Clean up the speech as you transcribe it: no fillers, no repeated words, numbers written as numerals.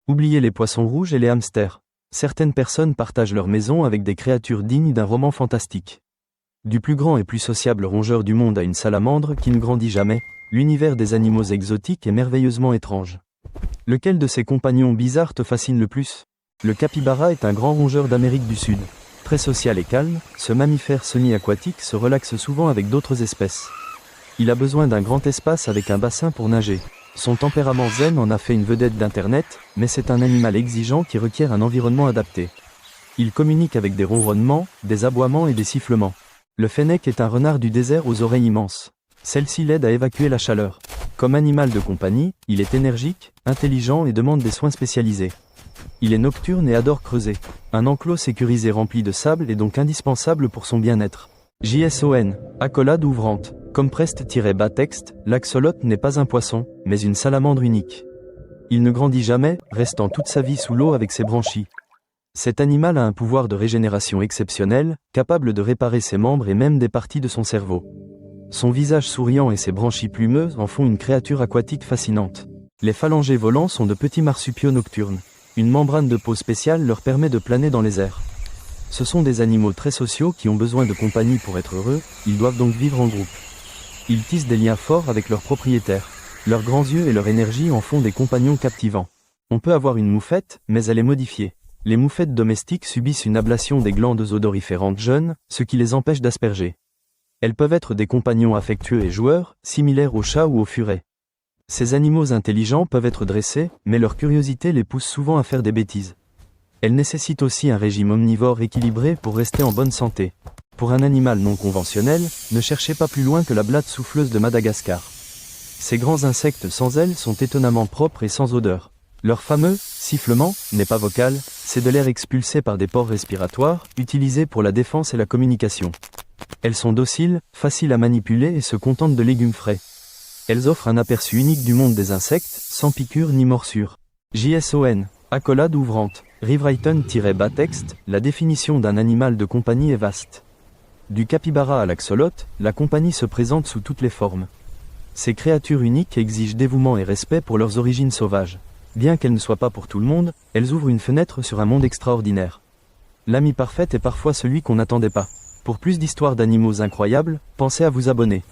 Oubliez les poissons rouges et les hamsters. Certaines personnes partagent leur maison avec des créatures dignes d'un roman fantastique. Du plus grand et plus sociable rongeur du monde à une salamandre qui ne grandit jamais, l'univers des animaux exotiques est merveilleusement étrange. Lequel de ces compagnons bizarres te fascine le plus? Le capybara est un grand rongeur d'Amérique du Sud. Très social et calme, ce mammifère semi-aquatique se relaxe souvent avec d'autres espèces. Il a besoin d'un grand espace avec un bassin pour nager. Son tempérament zen en a fait une vedette d'Internet, mais c'est un animal exigeant qui requiert un environnement adapté. Il communique avec des ronronnements, des aboiements et des sifflements. Le fennec est un renard du désert aux oreilles immenses. Celle-ci l'aide à évacuer la chaleur. Comme animal de compagnie, il est énergique, intelligent et demande des soins spécialisés. Il est nocturne et adore creuser. Un enclos sécurisé rempli de sable est donc indispensable pour son bien-être. JSON, accolade ouvrante. Comme Prest-bas texte, l'axolote n'est pas un poisson, mais une salamandre unique. Il ne grandit jamais, restant toute sa vie sous l'eau avec ses branchies. Cet animal a un pouvoir de régénération exceptionnel, capable de réparer ses membres et même des parties de son cerveau. Son visage souriant et ses branchies plumeuses en font une créature aquatique fascinante. Les phalangés volants sont de petits marsupiaux nocturnes. Une membrane de peau spéciale leur permet de planer dans les airs. Ce sont des animaux très sociaux qui ont besoin de compagnie pour être heureux, ils doivent donc vivre en groupe. Ils tissent des liens forts avec leurs propriétaires. Leurs grands yeux et leur énergie en font des compagnons captivants. On peut avoir une moufette, mais elle est modifiée. Les moufettes domestiques subissent une ablation des glandes odoriférantes jeunes, ce qui les empêche d'asperger. Elles peuvent être des compagnons affectueux et joueurs, similaires aux chats ou aux furets. Ces animaux intelligents peuvent être dressés, mais leur curiosité les pousse souvent à faire des bêtises. Elles nécessitent aussi un régime omnivore équilibré pour rester en bonne santé. Pour un animal non conventionnel, ne cherchez pas plus loin que la blatte souffleuse de Madagascar. Ces grands insectes sans ailes sont étonnamment propres et sans odeur. Leur fameux « sifflement » n'est pas vocal, c'est de l'air expulsé par des pores respiratoires, utilisés pour la défense et la communication. Elles sont dociles, faciles à manipuler et se contentent de légumes frais. Elles offrent un aperçu unique du monde des insectes, sans piqûres ni morsures. JSON, accolade ouvrante. Rewritten-bas texte, la définition d'un animal de compagnie est vaste. Du capybara à l'axolote, la compagnie se présente sous toutes les formes. Ces créatures uniques exigent dévouement et respect pour leurs origines sauvages. Bien qu'elles ne soient pas pour tout le monde, elles ouvrent une fenêtre sur un monde extraordinaire. L'ami parfait est parfois celui qu'on n'attendait pas. Pour plus d'histoires d'animaux incroyables, pensez à vous abonner.